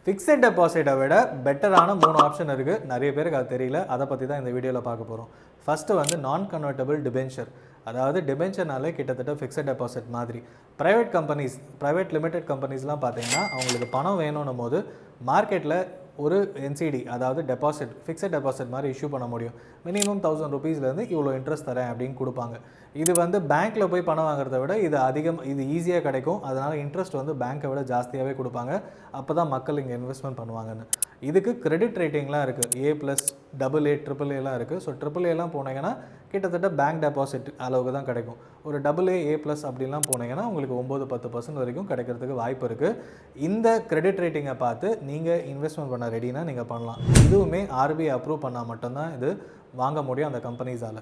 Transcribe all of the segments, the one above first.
Fixed டெபாசிட்டை விட பெட்டரான 3 option இருக்குது. நிறைய பேருக்கு அது தெரியல. அதை பற்றி தான் இந்த வீடியோவில் பார்க்க போகிறோம். ஃபஸ்ட்டு வந்து நான் கன்வெர்ட்டபிள் டிபென்ச்சர். அதாவது டிபென்ச்சர்னாலே கிட்டத்தட்ட ஃபிக்ஸட் டெபாசிட் மாதிரி. ப்ரைவேட் லிமிடெட் கம்பெனிஸ்லாம் பார்த்தீங்கன்னா அவங்களுக்கு பணம் வேணும்னும் போது மார்க்கெட்டில் ஒரு என்சிடி அதாவது டெபாசிட் ஃபிக்ஸட் டெபாசிட் மாதிரி இஷ்யூ பண்ண முடியும். மினிமம் 1000 ருபீஸ்லேருந்து இவ்வளோ இன்ட்ரெஸ்ட் தரேன் அப்படின்னு கொடுப்பாங்க. இது வந்து பேங்க்கில் போய் பணம் வாங்குறத விட இது ஈஸியாக கிடைக்கும். அதனால் இன்ட்ரெஸ்ட் வந்து பேங்க்கை விட ஜாஸ்தியாகவே கொடுப்பாங்க. அப்போ தான் மக்கள் இங்கே இன்வெஸ்ட்மெண்ட் பண்ணுவாங்கன்னு. இதுக்கு கிரெடிட் ரேட்டிங்லாம் இருக்குது. A+, AA, AAAலாம் இருக்குது. ஸோ AAAலாம் போனீங்கன்னா கிட்டத்தட்ட பேங்க் டெபாசிட் அளவுக்கு தான் கிடைக்கும். ஒரு AA, A+ அப்படிலாம் போனீங்கன்னா உங்களுக்கு 9-10% வரைக்கும் கிடைக்கிறதுக்கு வாய்ப்பு இருக்குது. இந்த கிரெடிட் ரேட்டிங்கை பார்த்து நீங்கள் இன்வெஸ்ட்மெண்ட் பண்ண ரெடினா நீங்கள் பண்ணலாம். இதுவுமே RBI அப்ரூவ் பண்ணால் மட்டும்தான் இது வாங்க முடியும் அந்த கம்பெனிஸால்.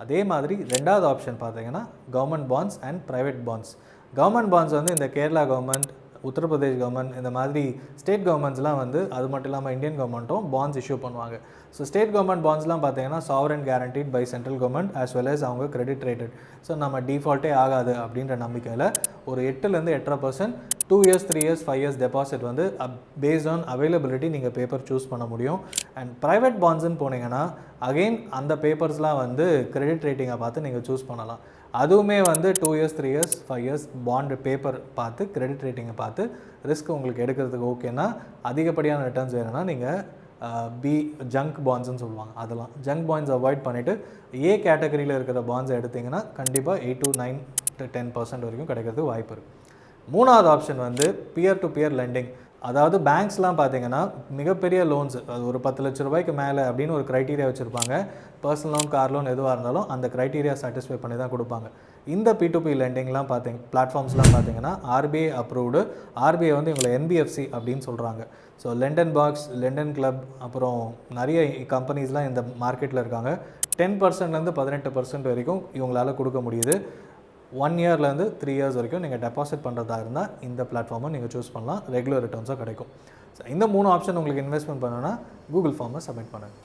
அதே மாதிரி ரெண்டாவது ஆப்ஷன் பார்த்தீங்கன்னா government bonds and private bonds. Government bonds வந்து இந்த கேரளா கவர்மெண்ட், உத்தரப்பிரதேஷ் கவர்மெண்ட், இந்த மாதிரி ஸ்டேட் கவர்மெண்ட்ஸ்லாம் வந்து அது மட்டும் இல்லாமல் இந்தியன் கவர்மெண்ட்டும் பாண்ட்ஸ் இஷ்யூ பண்ணுவாங்க. ஸோ ஸ்டேட் கவர்மெண்ட் பாண்ட்ஸ்லாம் பார்த்தீங்கன்னா sovereign guaranteed by central government as well as அவங்க கிரெடிட் ரேட்டட். ஸோ நம்ம டிஃபால்ட்டே ஆகாது அப்படின்ற நம்பிக்கையில் ஒரு 8% 8.5% 2 years 3 years 5 years டெபாசிட் வந்து பேஸ்ட் ஆன் அவைலபிலிட்டி நீங்கள் பேப்பர் சூஸ் பண்ண முடியும். அண்ட் ப்ரைவேட் பாண்ட்ஸ்ன்னு போனீங்கன்னா அகெயின் அந்த பேப்பர்ஸ்லாம் வந்து கிரெடிட் ரேட்டிங்கை பார்த்து நீங்கள் சூஸ் பண்ணலாம். அதுவுமே வந்து 2 years 3 years 5 years bond paper பார்த்து கிரெடிட் ரேட்டிங்கை பார்த்து ரிஸ்க் உங்களுக்கு எடுக்கிறதுக்கு ஓகேன்னா அதிகப்படியான ரிட்டர்ன்ஸ் வேணும்னா நீங்கள் ஜங்க் பாண்ட்ஸ்ன்னு சொல்லுவாங்க. அதெல்லாம் ஜங்க் பாண்ட்ஸ் அவாய்ட் பண்ணிவிட்டு ஏ கேட்டகரியில் இருக்கிற பாண்ட்ஸை எடுத்திங்கன்னா கண்டிப்பாக 8 to 9 to 10% வரைக்கும் கிடைக்கிறதுக்கு வாய்ப்பு இருக்குது. மூணாவது ஆப்ஷன் வந்து பியர் டு பியர் லெண்டிங். அதாவது பேங்க்ஸ்லாம் பார்த்தீங்கன்னா மிகப்பெரிய லோன்ஸ், அது ஒரு 10 லட்ச ரூபாய்க்கு மேலே அப்படின்னு ஒரு க்ரைட்டீரியா வச்சுருப்பாங்க. பர்சனல் லோன், கார் லோன் எதுவாக இருந்தாலும் அந்த க்ரைட்டீரியா சாட்டிஸ்ஃபை பண்ணி தான் கொடுப்பாங்க. இந்த P2P லெண்டிங்லாம் பிளாட்ஃபார்ம்ஸ்லாம் பார்த்தீங்கன்னா RBI அப்ரூவ்டு. RBI வந்து இவங்களை NBFC அப்படின்னு சொல்கிறாங்க. So London box, London club, அப்புறம் நிறைய கம்பெனிஸ்லாம் இந்த மார்க்கெட்டில் இருக்காங்க. 10%லேருந்து 18% வரைக்கும் இவங்களால கொடுக்க முடியுது. 1 yearலேருந்து 3 years வரைக்கும் நீங்கள் டெபாசிட் பண்ணுறதா இருந்தால் இந்த பிளாட்ஃபார்மை நீங்கள் சூஸ் பண்ணலாம். ரெகுலர் ரிட்டர்ன்ஸாக கிடைக்கும். ஸோ இந்த 3 ஆப்ஷன் உங்களுக்கு இன்வெஸ்ட்மெண்ட் பண்ணணும்னா கூகுள் ஃபார்மை சப்மிட் பண்ணுங்கள்.